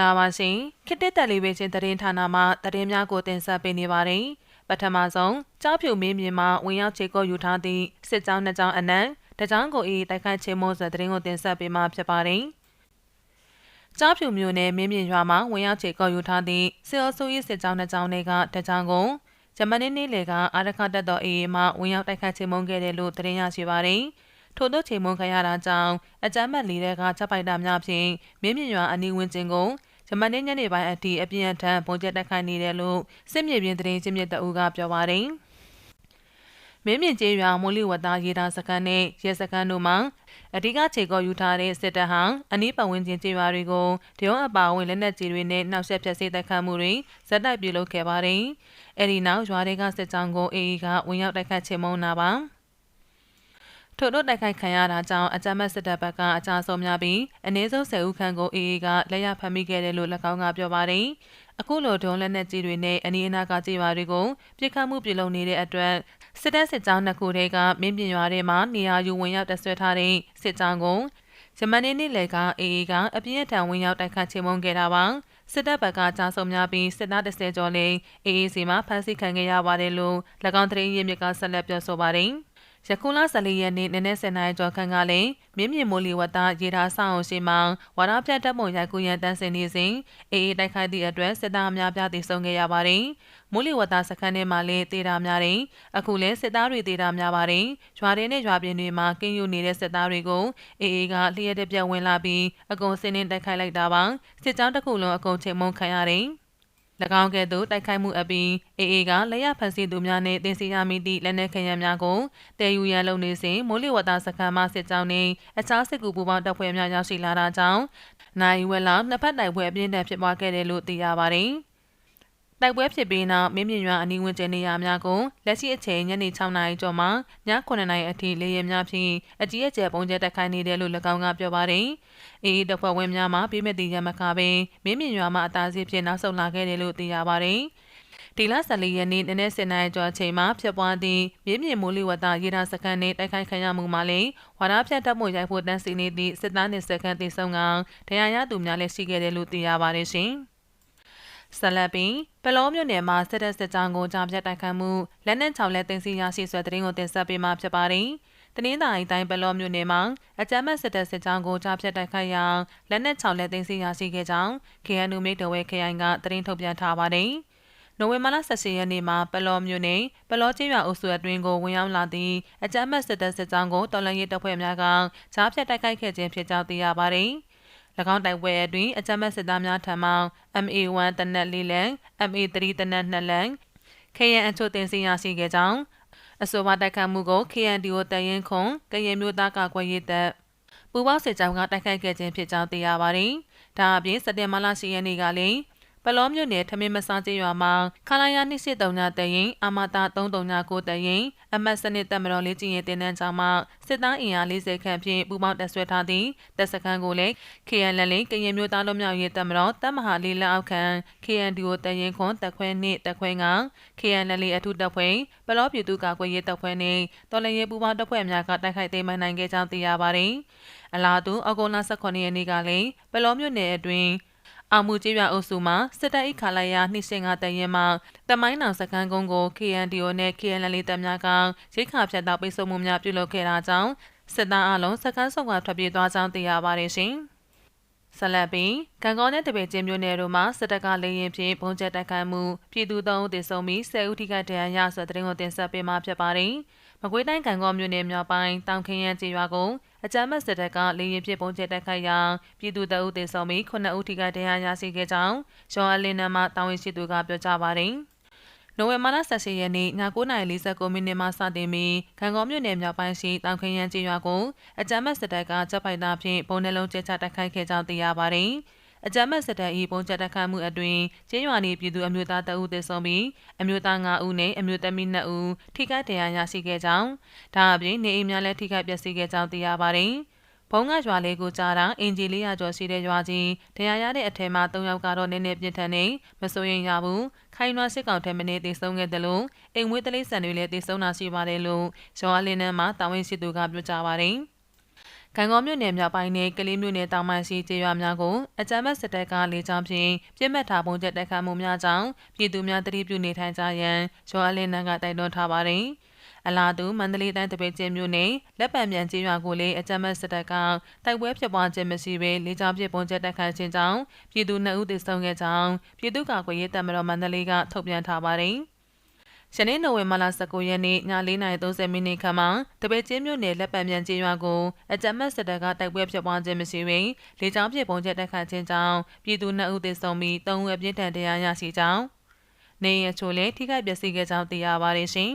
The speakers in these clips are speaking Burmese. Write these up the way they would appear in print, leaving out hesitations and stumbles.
လာပါရှင်ခေတ်တက်လေးပဲချင်းသတင်းဌာနမှသတင်းများကိုတင်ဆက်ပေးနေပါတယ်ပထမဆုံးကြောက်ဖြူမင်းမြင်မှဝင်ရောက်ခြေကုပ်ယူထားသည့်စစ်ကြောင်းနှစ်ကြောင်းအနက်တကြောင်းကိုတိုက်ခိုက်ခြင်းမို့ဆိုသတင်းကိုတင်ဆက်ပေးမှာဖြစ်ပါတယ်ကြောက်ဖြူမျိုးနဲ့မင်းမြင်ရွာမှာဝင်ရောက်ခြေကုပ်ယူထားသည့်စစ်အုပ်စု၏စစ်ကြောင်းနှစ်ကြောင်းတွေကတကြောင်းကိုဂျမနီနေ့လေကအာရခတက်တော်အေးမှဝင်ရောက်တိုက်ခိုက်ခြင်းမုန်းခဲ့တယ်လို့သတင်းရရှိပါတယ်ထို့သောချိန်မုန်းခံရတာကြောင့်အကြမ်းမဲ့လီတဲ့ကချက်ပိုက်တာများဖြင့်မင်းမြင့်ရွာအနီးဝန်းကျင်ကိုဂျမန်ညနေပိုင်းအထိအပြင်းထန်ပုံကျက်တက်ခိုင်းနေတယ်လို့စစ်မြေပြင်သတင်းချင်းမြစ်တအူးကပြောပါတယ်။မင်းမြင့်ကျေးရွာမိုးလေဝသရေဒါစခန်းနဲ့ရဲစခန်းတို့မှာအဓိကခြေကောက်ယူထားတဲ့စစ်တပ်ဟာအနီးပတ်ဝန်းကျင်ကျေးရွာတွေကိုဒရုန်းအပါအဝင်လက်နက်ကြီးတွေနဲ့နှောက်ယှက်ဖျက်ဆီးတိုက်ခတ်မှုတွေဇက်တိုက်ပြုလုပ်ခဲ့ပါတယ်။အဲဒီနောက်ရွာတွေကစစ်ကြောင်းကိုအေအေကဝင်ရောက်တိုက်ခတ်ချေမှုန်းတာပါ။ထို့သောတိုက်ခိုက်ခံရတာကြောင့်အကြမ်းမဲ့စစ်တပ်ဘက်ကအကြဆုံးများပြီးအနည်းဆုံး10ဦးခန့်ကိုအေအေကလက်ရဖမ်းမိခဲ့တယ်လို့၎င်းကပြောပါတယ်။အခုလိုဒုံလက်နက်ကြီးတွေနဲ့အနီးအနားကကြေးရွာတွေကိုပြစ်ခတ်မှုပြုလုပ်နေတဲ့အတွက်စစ်တပ်စစ်ကြောင်းနှစ်ခုတည်းကမင်းပြင်ရွာထဲမှာနေရာယူဝင်ရောက်တပ်ဆွဲထားတဲ့စစ်ကြောင်းကိုဂျမနီနေ့လယ်ကအေအေကအပြင်းထန်ဝင်ရောက်တိုက်ခတ်ချေမှုန်းခဲ့တာပါ။စစ်တပ်ဘက်ကကြားဆုံးများပြီးစစ်သား30ကျော်လည်းအေအေစီမှာဖမ်းဆီးခံခဲ့ရပါတယ်လို့၎င်းသတင်းရင်းမြစ်ကဆက်လက်ပြောဆိုပါတယ်။ယခုလ14ရက်နေ့နနက်10:00နာရီကျော်ခန့်ကလည်းမြင်းမြမိုးလီဝတ်သားရေဒါဆောင်အောင်ရှိမှဝါရပြတ်တပ်ပုံရိုက်ကူးရန်တန်းစင်နေစဉ်အေအေတိုက်ခိုက်သည့်အတွက်စစ်သားများပြားတည်ဆုံခဲ့ရပါတယ်။မိုးလီဝတ်သားစခန်းထဲမှာလည်းတေတာများတယ်။အခုလည်းစစ်သားတွေတေတာများပါတယ်။ရွာတွေနဲ့ရွာပြင်တွေမှာကင်းယူနေတဲ့စစ်သားတွေကိုအေအေကလျှက်တဲ့ပြက်ဝင်လာပြီးအကုန်စင်းနှင်းတိုက်ခိုက်လိုက်တာပါ။စစ်ကြောင်းတစ်ခုလုံးအကုန်ချိန်မုံခံရတယ်။၎င်းကဲ့သို့တိုက်ခိုက်မှုအပြီးအေအေကလက်ရဖန်ဆီးသူများနှင့်တင်စီရမိသည့်လက်နက်ခဲယမ်းများကိုတည်ယူရန်လုပ်နေစဉ်မိုးလေဝသစခန်းမှစစ်ကြောင်းနှင့်အခြားစစ်ကူပူးပေါင်းတပ်ဖွဲ့များရောက်ရှိလာတာကြောင့်နိုင်ဝဲလောက်နှစ်ဖက်တိုက်ပွဲအပြင်းထန်ဖြစ်ပွားခဲ့တယ်လို့သိရပါတယ်။တိုက်ပွဲဖြစ်ပြီးနောက်မင်းမြင့်ရွာအနီးဝန်းကျင်နေရာများကိုလက်ရှိအချိန်ညနေ6:00နာရီကျော်မှည9:00နာရီအထိလေယာဉ်များဖြင့်အကြီးအကျယ်ပုံကျဲတက်ခိုင်းနေတယ်လို့၎င်းကပြောပါတယ်။အေအေတပ်ဖွဲ့ဝင်များမှပြည်မဲ့တီရမခပင်မင်းမြင့်ရွာမှအသားစီးဖြင့်နောက်ဆုတ်လာခဲ့တယ်လို့သိရပါတယ်။ဒီလ14ရက်နေ့နနက်10:00နာရီကျော်အချိန်မှာဖြစ်ပွားသည့်မြင်းမြင့်မိုးလေဝသရေဒါစခန်းနှင့်တိုက်ခိုက်ခံရမှုမှာလည်းဝါရဖြတ်တပ်မှုရိုက်ဖို့တန်းစီနေသည့်စစ်သားနှင့်စခန်းတည်ဆုံကဒဏ်ရာရသူများလည်းရှိခဲ့တယ်လို့သိရပါတယ်ရှင်။ဆလပင်ပလောမြို့နယ်မှာစစ်တပ်စစ်ကြောင်းကိုကြားပြတ်တိုက်ခိုက်မှုလက်နက်6လက်တင်စီရရှိဆွဲသတင်းကိုတင်ဆက်ပေးမှာဖြစ်ပါတယ်။တနင်္သာရီတိုင်းပလောမြို့နယ်မှာအကြမ်းဖက်စစ်တပ်စစ်ကြောင်းကိုကြားပြတ်တိုက်ခိုက်ရာလက်နက်6လက်တင်စီရရှိခဲ့ကြောင်း KNU မိတ်တော်ဝဲခရိုင်ကသတင်းထုတ်ပြန်ထားပါတယ်။နိုဝင်ဘာလ18ရက်နေ့မှာပလောမြို့နယ်ပလောကျေးရွာအုပ်စုအတွင်းကိုဝင်ရောက်လာသည့်အကြမ်းဖက်စစ်တပ်စစ်ကြောင်းကိုတော်လှန်ရေးတပ်ဖွဲ့များကကြားဖြတ်တိုက်ခိုက်ခဲ့ခြင်းဖြစ်ကြောင်းသိရပါတယ်။၎င်းတိုက်ပွဲအတွင်းအကြမ်းဖက်စစ်သားများထံမှ MA1 တနက်4လမ်း MA3 တနက်2လမ်း KN အချို့တင်စီရရှိခဲ့ကြောင်းအဆိုပါတိုက်ခိုက်မှုကို KNDO တရင်ခွန်ကရင်မျိုးသားကာကွယ်ရေးတပ်ပူးပေါင်းစစ်ကြောင်းကတိုက်ခိုက်ခဲ့ခြင်းဖြစ်ကြောင်းသိရပါတယ်။ဒါအပြင်စက်တင်ဘာလ10ရက်နေ့ကလည်းပလောမြို့နယ်ထမင်းမစားကျေးရွာမှာခလာယာ283တရင်အမတာ339တရင်အမတ်စနစ်တပ်မတော်လေးကျင်းရင်တင်တန်းကြောင်းမှစစ်သားအင်အား40ခန့်ဖြင့်ပူးပေါင်းတပ်ဆွဲထားသည့်တပ်စခန်းကိုလည်း KNL ကရင်မျိုးသားလွတ်မြောက်ရေးတပ်မတော်တပ်မဟာလေးလက်အောက်ခံ KNDO တရင်ခွန်တပ်ခွဲနှင့်တပ်ခွဲက KNL အထူးတပ်ဖွဲ့ပလောပြည်သူ့ကာကွယ်ရေးတပ်ဖွဲ့နှင့်တော်လှန်ရေးပူးပေါင်းတပ်ဖွဲ့များကတိုက်ခိုက်သိမ်းပိုက်နိုင်ခဲ့ကြောင်းသိရပါတယ်။အလားတူအောက်တိုဘာလ18ရက်နေ့ကလည်းပလောမြို့နယ်အတွင်းအောင်မှုကျေးရွာအုပ်စုမှာစစ်တပ်၏ခလာယာ205တရင်မှတမိုင်းနောင်စခန်းကုန်းကို KNDO နဲ့ KNL တပ်များကရိတ်ခါဖြတ်တောက်ပိတ်ဆို့မှုများပြုလုပ်ခဲ့တာကြောင့်စစ်သားအလုံးစခန်းဆောင်ကထွက်ပြေးသွားကြောင်းသိရပါတယ်ရှင်။ဆလပီကံကောနဲ့တပည့်ချင်းမျိုးနယ်တို့မှာစစ်တပ်ကလေရင်ဖြင့်ပုံကျက်တိုက်ခိုက်မှုပြည်သူ3ဦးသေဆုံးပြီး10ဦးထိခိုက်ဒဏ်ရာရဆိုတဲ့သတင်းကိုတင်ဆက်ပေးမှာဖြစ်ပါတယ်။မကွေးတိုင်းကံကောမြို့နယ်မြောက်ပိုင်းတောင်ခင်းရန်ကျေးရွာကိုအကြမ်းဖက်စစ်တပ်ကလေရင်ဖြင့်ပုံကျက်တိုက်ခိုက်ရာပြည်သူ3ဦးသေဆုံးပြီး9ဦးထိခိုက်ဒဏ်ရာရရှိခဲ့ကြောင်းရော်အလင်းနမ်းမှတာဝန်ရှိသူကပြောကြားပါတယ်။နိုဝင်ဘာလ18ရက်နေ့ည9:49မိနစ်မှစတင်ပြီးကံကောမြို့နယ်မြောက်ပိုင်းရှိတောင်ခင်းရန်ကျေးရွာကိုအကြမ်းဖက်စစ်တပ်ကတပ်ဖိုက်တာဖြင့်ပုံနှလုံးကျချတိုက်ခိုက်ခဲ့ကြောင်းသိရပါတယ်။အကြမ်းဖက်စစ်တပ်၏ပုံကျက်တိုက်ခိုက်မှုအတွင်းကျေးရွာနေပြည်သူအမျိုးသား2ဦးသေဆုံးပြီးအမျိုးသား5ဦးနဲ့အမျိုးသမီး2ဦးထိခိုက်ဒဏ်ရာရရှိခဲ့ကြောင်းဒါအပြင်နေအိမ်များလည်းထိခိုက်ပျက်စီးခဲ့ကြောင်းသိရပါတယ်။ဘုံကရွာလေးကိုကြားတာအင်ဂျီ400ကျော်ရှိတဲ့ရွာကြီးဒဏ်ရာရတဲ့အထက်မှာ3ယောက်ကတော့နည်းနည်းပြင်းထန်နေမစိုးရင်ရဘူးခိုင်နွားစစ်ကောင်ထဲမနေသေဆုံးခဲ့တယ်လို့အိမ်မွေးတလိဆန်တွေလည်းသေဆုံးတာရှိပါတယ်လို့ရော်အလင်းနန်းမှာတာဝန်ရှိသူကပြောကြားပါတယ်။ ကံကောမြို့နယ်မြောက်ပိုင်းနဲ့ကလေးမြို့နယ်တောင်ပိုင်းရှိကျေးရွာများကိုအကြမ်းဖက်စစ်တပ်ကလေကြောင်းဖြင့်ပြစ်မှတ်ထားပုံချက်တိုက်ခိုက်မှုများကြောင့်ပြည်သူများတတိပြုနေထိုင်ကြရန်ရွာအလင်းနန်းကတိုက်တွန်းထားပါတယ်။အလားတူမန္တလေးတိုင်းတပိတ်ကျင်းမြို့နယ်လက်ပံမြန်ကျေးရွာကိုလည်းအကြမ်းဖက်စစ်တပ်ကတိုက်ပွဲဖြစ်ပွားခြင်းမရှိဘဲလေကြောင်းပစ်ပုံချက်တိုက်ခိုက်ခြင်းကြောင့်ပြည်သူ2ဦးသေဆုံးခဲ့ကြောင်းပြည်သူ့ကာကွယ်ရေးတပ်မတော်မန္တလေးကထုတ်ပြန်ထားပါတယ်။ယနေ့နိုဝင်ဘာလ19ရက်နေ့ည4:30မိနစ်ခန့်မှာတပည့်ချင်းမြို့နယ်လက်ပံမြန်ကျေးရွာကိုအကြမ်းဖက်စစ်တပ်ကတိုက်ပွဲဖြစ်ပွားခြင်းမရှိဘဲလေကြောင်းပစ်ပုံချက်တိုက်ခိုက်ခြင်းကြောင့်ပြည်သူ2ဦးသေဆုံးပြီး3ဦးအပြစ်ဒဏ်တရားရရှိကြောင်းနေရချိုလည်းထိခိုက်ပျက်စီးခဲ့ကြောင်းသိရပါတယ်ရှင်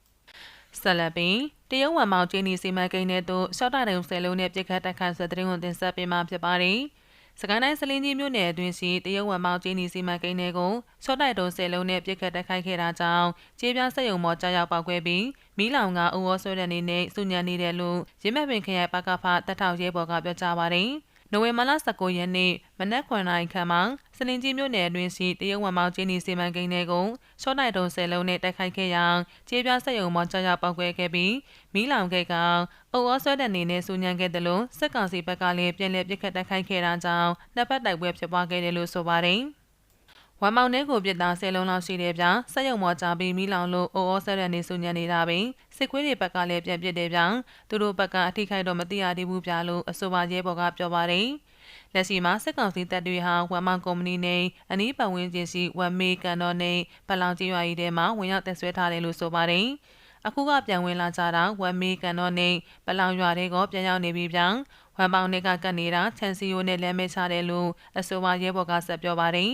။ဆက်လက်ပြီးတရုတ်ဝမ်မောင်ကျင်းနီစီမံကိန်းနဲ့တို့ရှော့တာတုံဆယ်လုံးနဲ့ပြစ်ခတ်တိုက်ခိုက်ဆွဲတဲ့ဝန်တင်ဆက်ပေးမှာဖြစ်ပါတယ်။စကိုင်းတိုင်းစလင်းကြီးမြို့နယ်အတွင်းရှိတရုတ်ဝမ်မောင်ကျင်းနီစီမံကိန်းတွေကိုရှော့တိုက်တုံဆယ်လုံးနဲ့ပြစ်ခတ်တိုက်ခိုက်ခဲ့တာကြောင့်ကျေးပြားစက်ရုံပေါ်ကြားရောက်ပောက်ခွဲပြီးမီးလောင်ကဥဩဆွဲတဲ့နေနဲ့စုညံနေတယ်လို့ရင်းမဲ့ပင်ခရိုင်ပကဖတပ်ထောက်ရဲဘော်ကပြောကြားပါတယ်။နိုဝင်ဘာလ19ရက်နေ့မနက်9:00နာရီခန့်မှာစလင်းကြီးမြို့နယ်အတွင်းရှိတရုတ်ဝမ်မောင်ကျင်းနီစီမံကိန်းတွေကိုရှော့တိုက်တုံဆယ်လုံးနဲ့တိုက်ခိုက်ခဲ့ရာကျေးပြားစက်ရုံပေါ်ကြားရောက်ပောက်ခွဲခဲ့ပြီးမီးလောင်ခဲ့ကဥဩဆွဲတဲ့နေနဲ့စုညံခဲ့တယ်လို့စစ်ကောင်စီဘက်ကလည်းပြန်လည်ပစ်ခတ်တိုက်ခိုက်ခဲ့တာကြောင့်နှစ်ဖက်တိုက်ပွဲဖြစ်ပွားခဲ့တယ်လို့ဆိုပါတယ်။ဝမ်မောင်နဲ့ကိုပြစ်သား10လုံးလောက်ရှိတဲ့ဗျာစက်ရုံပေါ်ကြာပြီးမီးလောင်လို့ဩဩဆက်တဲ့နေစုညံနေတာပဲစစ်ခွေးတွေဘက်ကလည်းပြန်ပစ်တယ်ဗျာသူတို့ဘက်ကအထိခိုက်တော့မသိရသေးဘူးဗျာလို့အဆိုပါရဲဘော်ကပြောပါတယ်လက်ရှိမှာစစ်ကောင်စီတပ်တွေဟာဝမ်မောင်ကုမ္ပဏီနဲ့အနီးပတ်ဝန်းကျင်ရှိဝမ်မေကန်တော်နဲ့ပလောင်ကျေးရွာကြီးထဲမှာဝင်ရောက်တက်ဆွဲထားတယ်လို့ဆိုပါတယ်အခုကပြန်ဝင်လာကြတာဝမ်မေကန်တော်နဲ့ပလောင်ရွာတွေကပြန်ရောက်နေပြီဗျာဝမ်ပေါင်တွေကကတ်နေတာချန်စီယိုနဲ့လမ်းမဲချတယ်လို့အဆိုပါရဲဘော်ကဆက်ပြောပါတယ်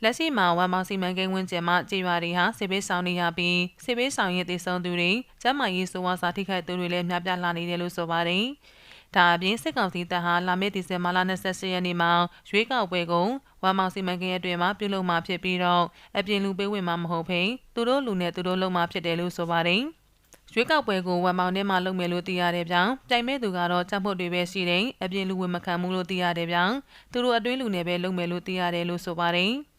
လက်ရှိမှာဝမ်မောင်စီမံကိန်းဝန်းကျင်မှာကြေးရွာတွေဟာစစ်ဘေးဆောင်နေရပြီးစစ်ဘေးဆောင်ရေးတည်ဆုံသူတွေကျန်းမာရေးဆိုးဝါးစာထိခိုက်သူတွေလည်းများပြားလာနေတယ်လို့ဆိုပါတယ်။ဒါအပြင်စစ်ကောင်စီတပ်ဟာလာမယ့်ဒီဇင်ဘာလ28ရက်နေ့မှာရွေးကောက်ပွဲကိုဝမ်မောင်စီမံကိန်းအတွင်းမှာပြုလုပ်မှာဖြစ်ပြီးတော့အပြင်လူပေးဝင်မှာမဟုတ်ဘဲသူတို့လူနဲ့သူတို့လုံမှာဖြစ်တယ်လို့ဆိုပါတယ်။ရွေးကောက်ပွဲကိုဝမ်မောင်ထဲမှာလုပ်မယ်လို့သိရတယ်ဗျာ။ပြိုင်မဲ့သူကတော့ချက်ဖို့တွေပဲရှိတယ်။အပြင်လူဝင်မခံဘူးလို့သိရတယ်ဗျာ။သူတို့အတွင်းလူနဲ့ပဲလုပ်မယ်လို့သိရတယ်လို့ဆိုပါတယ်။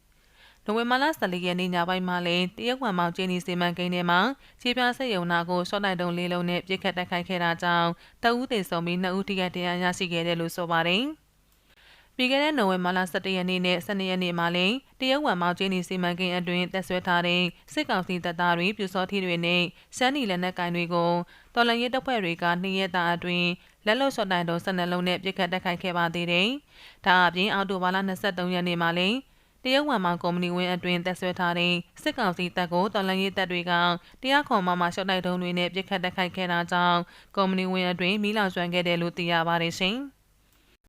နိုဝင်ဘာလ14ရက်နေ့ညပိုင်းမှာလည်းတရုတ်ဝမ်မောင်ကျင်းနီစီမံကိန်းထဲမှာခြေပြားစက်ရုံနာကိုရှော့တိုက်တုံလေးလုံးနဲ့ပြစ်ခတ်တိုက်ခိုက်ခဲ့တာကြောင့်တအူးသေဆုံးပြီး2ဦးထိခိုက်ဒဏ်ရာရရှိခဲ့တယ်လို့ဆိုပါတယ်။ပြီးခဲ့တဲ့နိုဝင်ဘာလ17ရက်နေ့နဲ့12ရက်နေ့မှာလည်းတရုတ်ဝမ်မောင်ကျင်းနီစီမံကိန်းအတွင်းတက်ဆွဲထားတဲ့စစ်ကောင်စီတပ်သားတွေပြူစောထီတွေနဲ့ရှမ်းနီလက်နက်ကင်တွေကိုတော်လှန်ရေးတပ်ဖွဲ့တွေက2ရက်တာအတွင်းလက်လုံရှော့တိုက်တုံ12လုံးနဲ့ပြစ်ခတ်တိုက်ခိုက်ခဲ့ပါသေးတယ်။ဒါအပြင်အောက်တိုဘာလ23ရက်နေ့မှာလည်းတရုတ်ဝမ်မောင်ကုမ္ပဏီဝင်းအတွင်းတက်ဆွဲထားတဲ့စစ်ကောင်စီတပ်ကိုတော်လှန်ရေးတပ်တွေကတရားခွန်မှရှော့တိုက်တုံးတွေနဲ့ပြစ်ခတ်တိုက်ခိုက်ခဲ့တာကြောင့်ကုမ္ပဏီဝင်းအတွင်းမီးလောင်ကျွမ်းခဲ့တယ်လို့သိရပါတယ်ရှင်။